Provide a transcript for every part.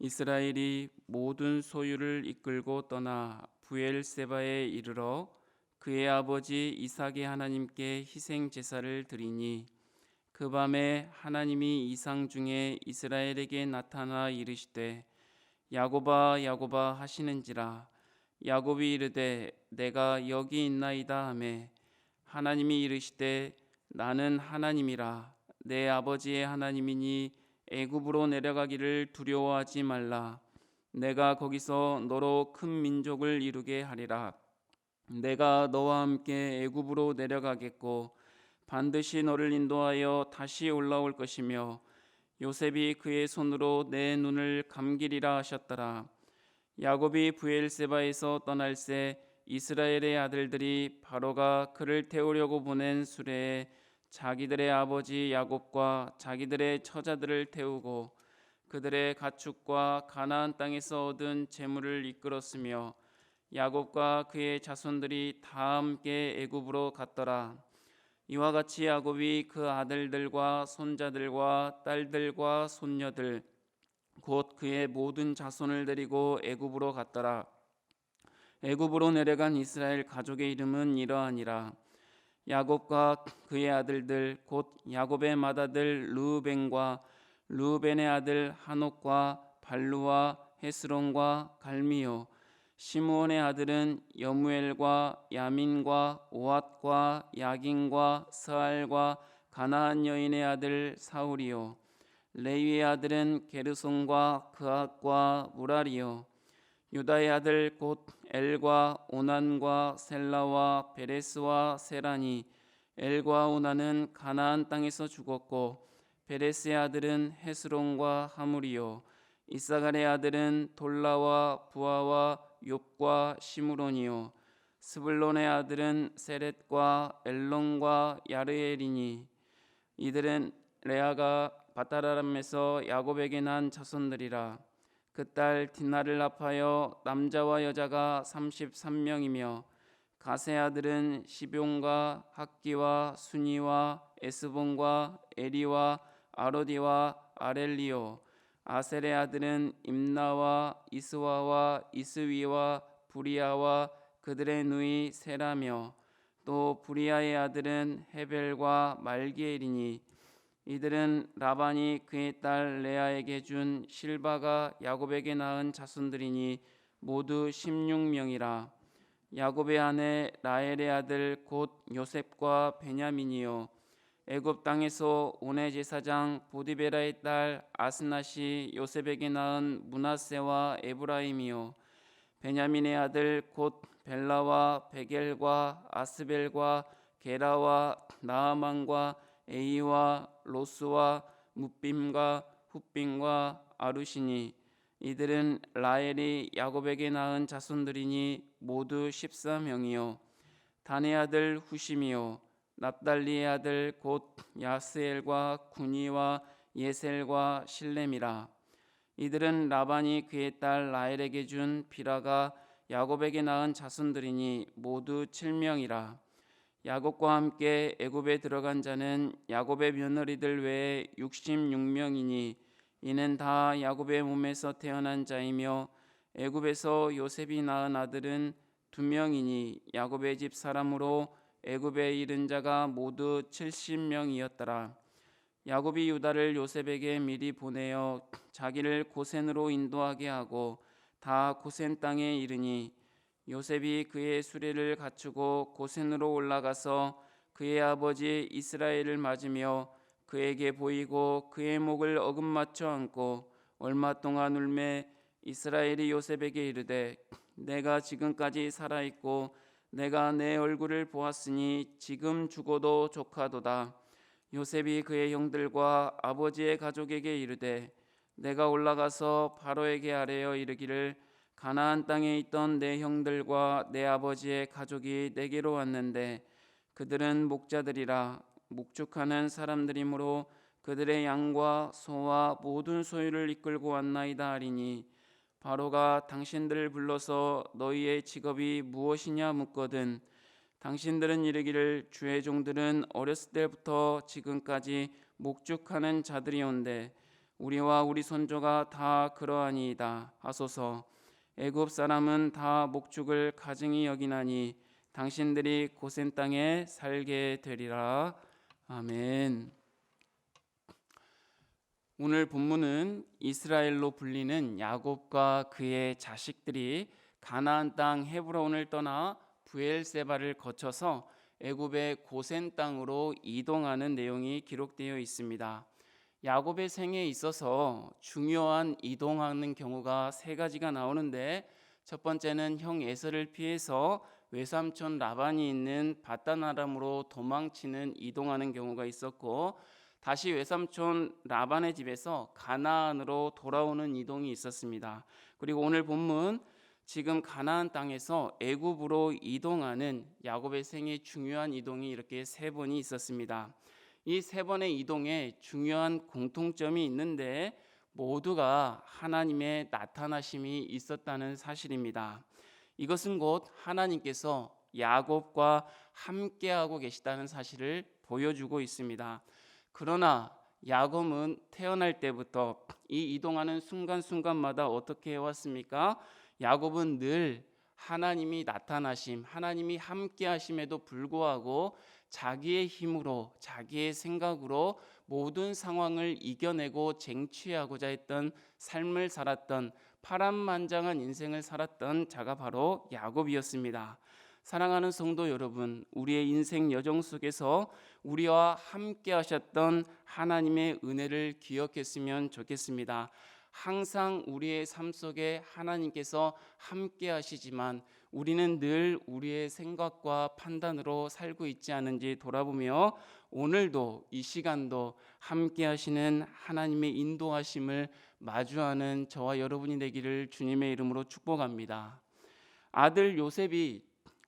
이스라엘이 모든 소유를 이끌고 떠나 브엘세바에 이르러 그의 아버지 이삭의 하나님께 희생 제사를 드리니 그 밤에 하나님이 이상 중에 이스라엘에게 나타나 이르시되 야곱아 야곱아 하시는지라. 야곱이 이르되 내가 여기 있나이다 하매 하나님이 이르시되 나는 하나님이라. 내 아버지의 하나님이니 애굽으로 내려가기를 두려워하지 말라. 내가 거기서 너로 큰 민족을 이루게 하리라. 내가 너와 함께 애굽으로 내려가겠고 반드시 너를 인도하여 다시 올라올 것이며 요셉이 그의 손으로 내 눈을 감기리라 하셨더라. 야곱이 브엘세바에서 떠날새 이스라엘의 아들들이 바로가 그를 태우려고 보낸 수레에 자기들의 아버지 야곱과 자기들의 처자들을 태우고 그들의 가축과 가나안 땅에서 얻은 재물을 이끌었으며 야곱과 그의 자손들이 다 함께 애굽으로 갔더라. 이와 같이 야곱이 그 아들들과 손자들과 딸들과 손녀들 곧 그의 모든 자손을 데리고 애굽으로 갔더라. 애굽으로 내려간 이스라엘 가족의 이름은 이러하니라. 야곱과 그의 아들들 곧 야곱의 맏아들 르우벤과 르우벤의 아들 한옥과 발루와 헤스론과 갈미요. 시므온의 아들은 여무엘과 야민과 오앗과 야긴과 스알과 가나안 여인의 아들 사울이요. 레위의 아들은 게르손과 그앗과 무라리요. 유다의 아들 곧 엘과 오난과 셀라와 베레스와 세라니. 엘과 오난은 가나안 땅에서 죽었고 베레스의 아들은 헤스론과 하물이요. 이사갈의 아들은 돌라와 부하와 욥과 시므론이요. 스불론의 아들은 세렛과 엘론과 야르엘이니. 이들은 레아가 바다라람에서 야곱에게 난 자손들이라. 그 딸 디나를 합하여 남자와 여자가 33명이며 가세 아들은 시뵉과 학기와 순이와 에스본과 에리와 아로디와 아렐리오. 아셀의 아들은 임나와 이스와와 이스위와 부리아와 그들의 누이 세라며 또 부리아의 아들은 헤벨과 말기엘이니. 이들은 라반이 그의 딸 레아에게 준 실바가 야곱에게 낳은 자손들이니 모두 16명이라. 야곱의 아내 라헬의 아들 곧 요셉과 베냐민이요. 애굽 땅에서 오네 제사장 보디베라의 딸 아스낫이 요셉에게 낳은 므낫세와 에브라임이요. 베냐민의 아들 곧 벨라와 베겔과 아스벨과 게라와 나아만과 에이와 로스와 뭇빔과 훗빔과 아루시니. 이들은 라헬이 야곱에게 낳은 자손들이니 모두 14명이요. 단의 아들 후심이요. 납달리의 아들 곧 야스엘과 구니와 예셀과 실렘이라. 이들은 라반이 그의 딸 라헬에게 준 비라가 야곱에게 낳은 자손들이니 모두 7명이라. 야곱과 함께 애굽에 들어간 자는 야곱의 며느리들 외에 66명이니 이는 다 야곱의 몸에서 태어난 자이며 애굽에서 요셉이 낳은 아들은 2명이니 야곱의 집 사람으로 애굽에 이른 자가 모두 70명이었더라. 야곱이 유다를 요셉에게 미리 보내어 자기를 고센으로 인도하게 하고 다 고센 땅에 이르니 요셉이 그의 수레를 갖추고 고센으로 올라가서 그의 아버지 이스라엘을 맞으며 그에게 보이고 그의 목을 어긋맞춰 안고 얼마 동안 울매 이스라엘이 요셉에게 이르되 내가 지금까지 살아있고 내가 내 얼굴을 보았으니 지금 죽어도 족하도다. 요셉이 그의 형들과 아버지의 가족에게 이르되 내가 올라가서 바로에게 아뢰어 이르기를 가나안 땅에 있던 내 형들과 내 아버지의 가족이 내게로 왔는데 그들은 목자들이라. 목축하는 사람들이므로 그들의 양과 소와 모든 소유를 이끌고 왔나이다 하리니 바로가 당신들을 불러서 너희의 직업이 무엇이냐 묻거든 당신들은 이르기를 주의 종들은 어렸을 때부터 지금까지 목축하는 자들이온데 우리와 우리 손조가 다 그러하니이다 하소서. 애굽 사람은 다 목축을 가증히 여기나니 당신들이 고센 땅에 살게 되리라. 아멘. 오늘 본문은 이스라엘로 불리는 야곱과 그의 자식들이 가나안 땅 헤브론을 떠나 브엘세바를 거쳐서 애굽의 고센 땅으로 이동하는 내용이 기록되어 있습니다. 야곱의 생애에 있어서 중요한 이동하는 경우가 세 가지가 나오는데, 첫 번째는 형 에서를 피해서 외삼촌 라반이 있는 바단 아람으로 도망치는 이동하는 경우가 있었고, 다시 외삼촌 라반의 집에서 가나안으로 돌아오는 이동이 있었습니다. 그리고 오늘 본문 지금 가나안 땅에서 애굽으로 이동하는 야곱의 생애 중요한 이동이 이렇게 세 번이 있었습니다. 이 세 번의 이동에 중요한 공통점이 있는데 모두가 하나님의 나타나심이 있었다는 사실입니다. 이것은 곧 하나님께서 야곱과 함께하고 계시다는 사실을 보여주고 있습니다. 그러나 야곱은 태어날 때부터 이 이동하는 순간순간마다 어떻게 해왔습니까? 야곱은 늘 하나님이 나타나심, 하나님이 함께 하심에도 불구하고 자기의 힘으로, 자기의 생각으로 모든 상황을 이겨내고 쟁취하고자 했던 삶을 살았던, 파란만장한 인생을 살았던 자가 바로 야곱이었습니다. 사랑하는 성도 여러분, 우리의 인생 여정 속에서 우리와 함께 하셨던 하나님의 은혜를 기억했으면 좋겠습니다. 항상 우리의 삶 속에 하나님께서 함께 하시지만 우리는 늘 우리의 생각과 판단으로 살고 있지 않은지 돌아보며 오늘도 이 시간도 함께 하시는 하나님의 인도하심을 마주하는 저와 여러분이 되기를 주님의 이름으로 축복합니다. 아들 요셉이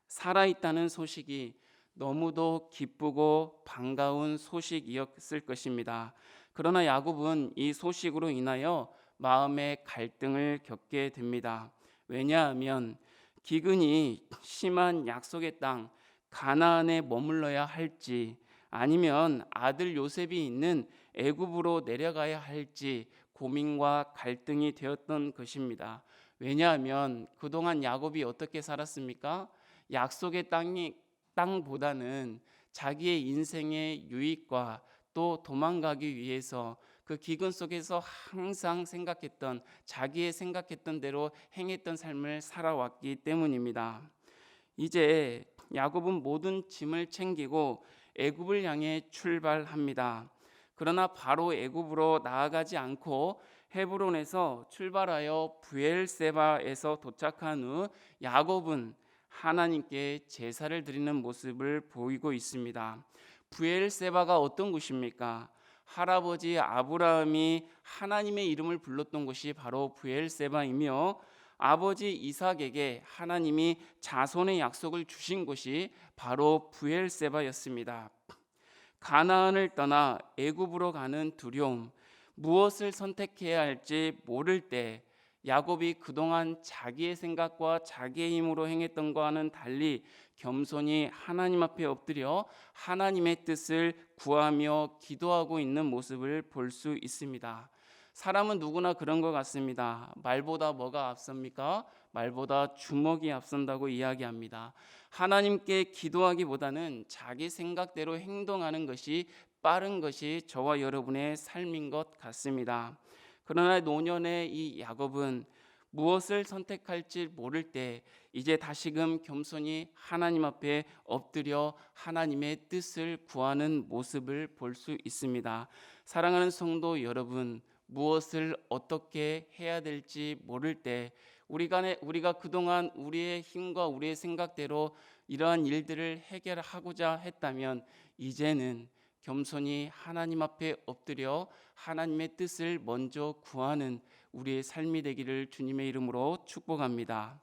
살아있다는 소식이 너무도 기쁘고 반가운 소식이었을 것입니다. 그러나 야곱은 이 소식으로 인하여 마음의 갈등을 겪게 됩니다. 왜냐하면 기근이 심한 약속의 땅 가나안에 머물러야 할지 아니면 아들 요셉이 있는 애굽으로 내려가야 할지 고민과 갈등이 되었던 것입니다. 왜냐하면 그동안 야곱이 어떻게 살았습니까? 약속의 땅보다는 자기의 인생의 유익과 또 도망가기 위해서 그 기근 속에서 항상 생각했던, 자기의 생각했던 대로 행했던 삶을 살아왔기 때문입니다. 이제 야곱은 모든 짐을 챙기고 애굽을 향해 출발합니다. 그러나 바로 애굽으로 나아가지 않고 헤브론에서 출발하여 브엘세바에서 도착한 후 야곱은 하나님께 제사를 드리는 모습을 보이고 있습니다. 브엘세바가 어떤 곳입니까? 할아버지 아브라함이 하나님의 이름을 불렀던 곳이 바로 브엘세바이며 아버지 이삭에게 하나님이 자손의 약속을 주신 곳이 바로 브엘세바였습니다. 가나안을 떠나 애굽으로 가는 두려움, 무엇을 선택해야 할지 모를 때 야곱이 그동안 자기의 생각과 자기의 힘으로 행했던 것과는 달리 겸손히 하나님 앞에 엎드려 하나님의 뜻을 구하며 기도하고 있는 모습을 볼 수 있습니다. 사람은 누구나 그런 것 같습니다. 말보다 뭐가 앞섭니까? 말보다 주먹이 앞선다고 이야기합니다. 하나님께 기도하기보다는 자기 생각대로 행동하는 것이 빠른 것이 저와 여러분의 삶인 것 같습니다. 그러나 노년의 이 야곱은 무엇을 선택할지 모를 때 이제 다시금 겸손히 하나님 앞에 엎드려 하나님의 뜻을 구하는 모습을 볼 수 있습니다. 사랑하는 성도 여러분, 무엇을 어떻게 해야 될지 모를 때 우리가 그동안 우리의 힘과 우리의 생각대로 이러한 일들을 해결하고자 했다면 이제는 겸손히 하나님 앞에 엎드려 하나님의 뜻을 먼저 구하는 우리의 삶이 되기를 주님의 이름으로 축복합니다.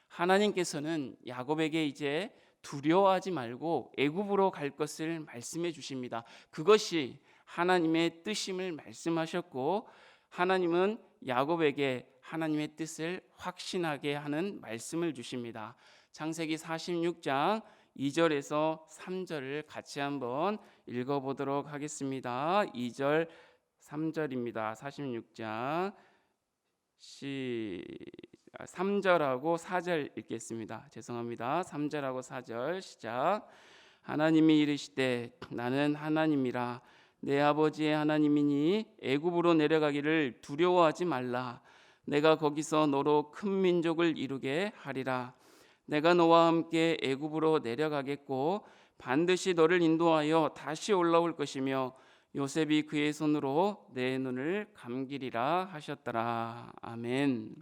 하나님께서는 야곱에게 이제 두려워하지 말고 애굽으로 갈 것을 말씀해 주십니다. 그것이 하나님의 뜻임을 말씀하셨고 하나님은 야곱에게 하나님의 뜻을 확신하게 하는 말씀을 주십니다. 창세기 46장 2절에서 3절을 같이 한번 읽어보도록 하겠습니다. 2절 3절입니다. 46장 3절하고 4절 읽겠습니다. 죄송합니다. 3절하고 4절 시작. 하나님이 이르시되 나는 하나님이라 내 아버지의 하나님이니 애굽으로 내려가기를 두려워하지 말라. 내가 거기서 너로 큰 민족을 이루게 하리라. 내가 너와 함께 애굽으로 내려가겠고 반드시 너를 인도하여 다시 올라올 것이며 요셉이 그의 손으로 내 눈을 감기리라 하셨더라. 아멘.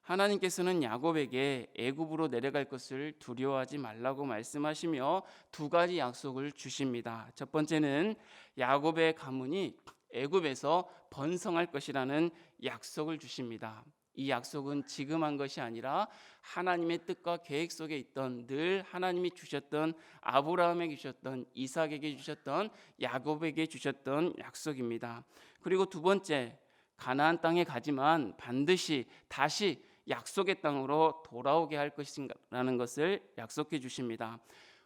하나님께서는 야곱에게 애굽으로 내려갈 것을 두려워하지 말라고 말씀하시며 두 가지 약속을 주십니다. 첫 번째는 야곱의 가문이 애굽에서 번성할 것이라는 약속을 주십니다. 이 약속은 지금 한 것이 아니라 하나님의 뜻과 계획 속에 있던, 늘 하나님이 주셨던, 아브라함에게 주셨던, 이삭에게 주셨던, 야곱에게 주셨던 약속입니다. 그리고 두 번째, 가나안 땅에 가지만 반드시 다시 약속의 땅으로 돌아오게 할 것이라는 것을 약속해 주십니다.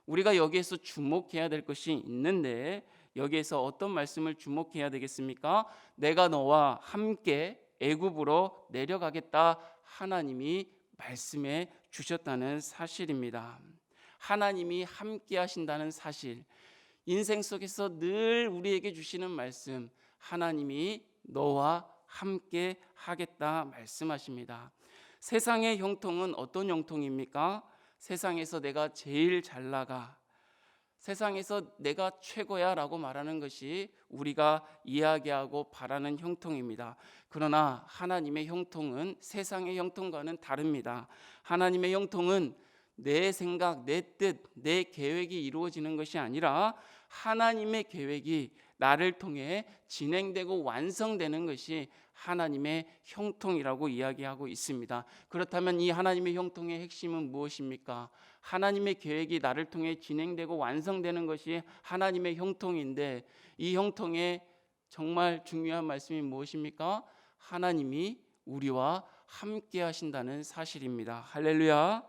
우리가 여기에서 주목해야 될 것이 있는데, 여기에서 어떤 말씀을 주목해야 되겠습니까? 내가 너와 함께 애굽으로 내려가겠다, 하나님이 말씀해 주셨다는 사실입니다. 하나님이 함께 하신다는 사실, 인생 속에서 늘 우리에게 주시는 말씀, 하나님이 너와 함께 하겠다 말씀하십니다. 세상의 형통은 어떤 형통입니까? 세상에서 내가 제일 잘 나가, 세상에서 내가 최고야 라고 말하는 것이 우리가 이야기하고 바라는 형통입니다. 그러나 하나님의 형통은 세상의 형통과는 다릅니다. 하나님의 형통은 내 생각, 내 뜻, 내 계획이 이루어지는 것이 아니라 하나님의 계획이 나를 통해 진행되고 완성되는 것이 하나님의 형통이라고 이야기하고 있습니다. 그렇다면 이 하나님의 형통의 핵심은 무엇입니까? 하나님의 계획이 나를 통해 진행되고 완성되는 것이 하나님의 형통인데, 이 형통의 정말 중요한 말씀이 무엇입니까? 하나님이 우리와 함께 하신다는 사실입니다. 할렐루야.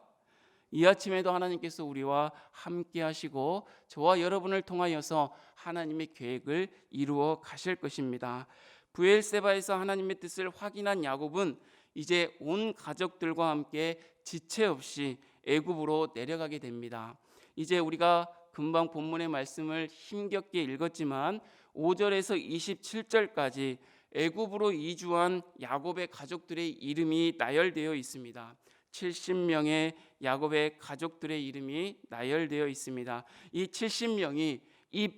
이 아침에도 하나님께서 우리와 함께 하시고 저와 여러분을 통하여서 하나님의 계획을 이루어 가실 것입니다. 브엘세바에서 하나님의 뜻을 확인한 야곱은 이제 온 가족들과 함께 지체 없이 애굽으로 내려가게 됩니다. 이제 우리가 금방 본문의 말씀을 힘겹게 읽었지만 5절에서 27절까지 애굽으로 이주한 야곱의 가족들의 이름이 나열되어 있습니다. 70명의 야곱의 가족들의 이름이 나열되어 있습니다. 이 70명이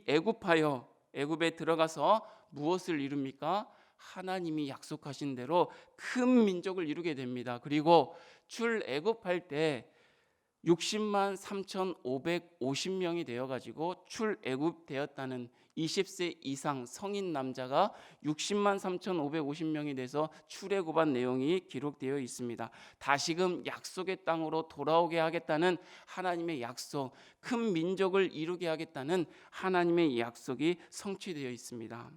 애굽하여 애굽에 들어가서 무엇을 이룹니까? 하나님이 약속하신 대로 큰 민족을 이루게 됩니다. 그리고 출애굽할 때 60만 3,550명이 되어가지고 출애굽되었다는 20세 이상 성인 남자가 60만 3,550명이 돼서 출애굽한 내용이 기록되어 있습니다. 다시금 약속의 땅으로 돌아오게 하겠다는 하나님의 약속, 큰 민족을 이루게 하겠다는 하나님의 약속이 성취되어 있습니다.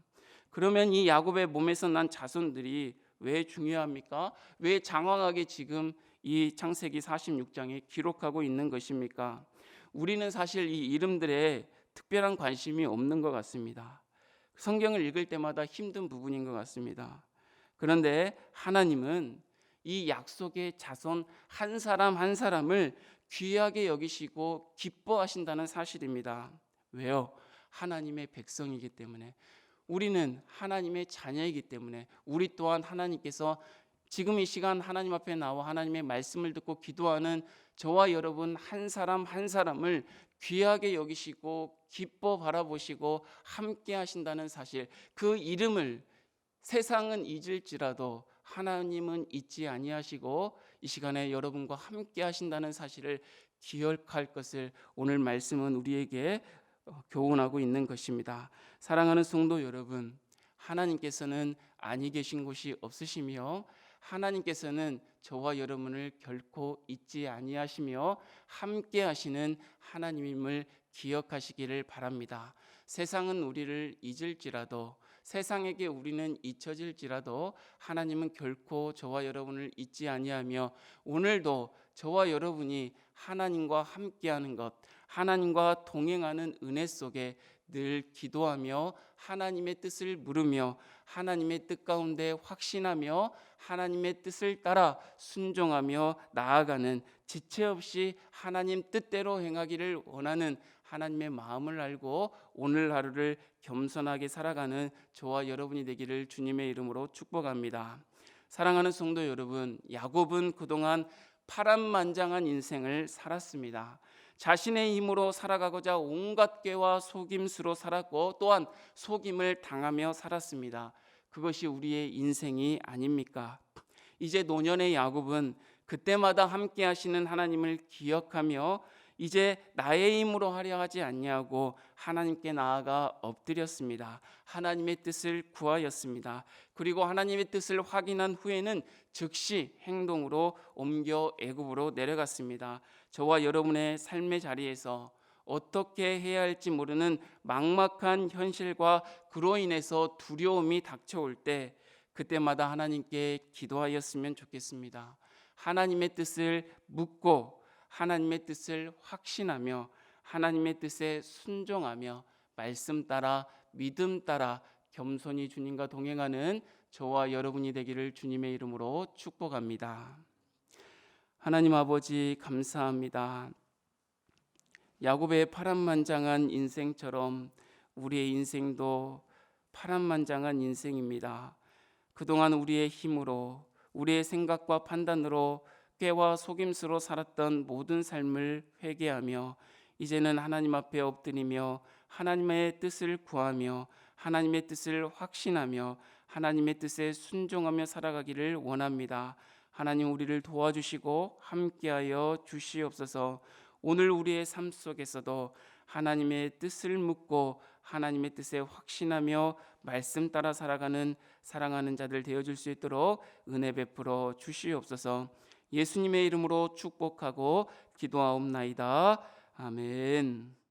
그러면 이 야곱의 몸에서 난 자손들이 왜 중요합니까? 왜 장황하게 지금 이 창세기 46장에 기록하고 있는 것입니까? 우리는 사실 이 이름들에 특별한 관심이 없는 것 같습니다. 성경을 읽을 때마다 힘든 부분인 것 같습니다. 그런데 하나님은 이 약속의 자손 한 사람 한 사람을 귀하게 여기시고 기뻐하신다는 사실입니다. 왜요? 하나님의 백성이기 때문에, 우리는 하나님의 자녀이기 때문에, 우리 또한 하나님께서 지금 이 시간 하나님 앞에 나와 하나님의 말씀을 듣고 기도하는 저와 여러분 한 사람 한 사람을 귀하게 여기시고 기뻐 바라보시고 함께 하신다는 사실, 그 이름을 세상은 잊을지라도 하나님은 잊지 아니하시고 이 시간에 여러분과 함께 하신다는 사실을 기억할 것을 오늘 말씀은 우리에게 교훈하고 있는 것입니다. 사랑하는 성도 여러분, 하나님께서는 아니 계신 곳이 없으시며 하나님께서는 저와 여러분을 결코 잊지 아니하시며 함께 하시는 하나님임을 기억하시기를 바랍니다. 세상은 우리를 잊을지라도, 세상에게 우리는 잊혀질지라도 하나님은 결코 저와 여러분을 잊지 아니하며 오늘도 저와 여러분이 하나님과 함께하는 것, 하나님과 동행하는 은혜 속에 늘 기도하며 하나님의 뜻을 물으며 하나님의 뜻 가운데 확신하며 하나님의 뜻을 따라 순종하며 나아가는, 지체 없이 하나님 뜻대로 행하기를 원하는 하나님의 마음을 알고 오늘 하루를 겸손하게 살아가는 저와 여러분이 되기를 주님의 이름으로 축복합니다. 사랑하는 성도 여러분, 야곱은 그동안 파란만장한 인생을 살았습니다. 자신의 힘으로 살아가고자 온갖 꾀와 속임수로 살았고 또한 속임을 당하며 살았습니다. 그것이 우리의 인생이 아닙니까? 이제 노년의 야곱은 그때마다 함께 하시는 하나님을 기억하며 이제 나의 힘으로 하려 하지 아니하고 하나님께 나아가 엎드렸습니다. 하나님의 뜻을 구하였습니다. 그리고 하나님의 뜻을 확인한 후에는 즉시 행동으로 옮겨 애굽으로 내려갔습니다. 저와 여러분의 삶의 자리에서 어떻게 해야 할지 모르는 막막한 현실과 그로 인해서 두려움이 닥쳐올 때 그때마다 하나님께 기도하였으면 좋겠습니다. 하나님의 뜻을 묻고 하나님의 뜻을 확신하며 하나님의 뜻에 순종하며 말씀 따라 믿음 따라 겸손히 주님과 동행하는 저와 여러분이 되기를 주님의 이름으로 축복합니다. 하나님 아버지 감사합니다. 야곱의 파란만장한 인생처럼 우리의 인생도 파란만장한 인생입니다. 그동안 우리의 힘으로 우리의 생각과 판단으로 꾀와 속임수로 살았던 모든 삶을 회개하며 이제는 하나님 앞에 엎드리며 하나님의 뜻을 구하며 하나님의 뜻을 확신하며 하나님의 뜻에 순종하며 살아가기를 원합니다. 하나님 우리를 도와주시고 함께하여 주시옵소서. 오늘 우리의 삶 속에서도 하나님의 뜻을 묻고 하나님의 뜻에 확신하며 말씀 따라 살아가는 사랑하는 자들 되어줄 수 있도록 은혜 베풀어 주시옵소서. 예수님의 이름으로 축복하고 기도하옵나이다. 아멘.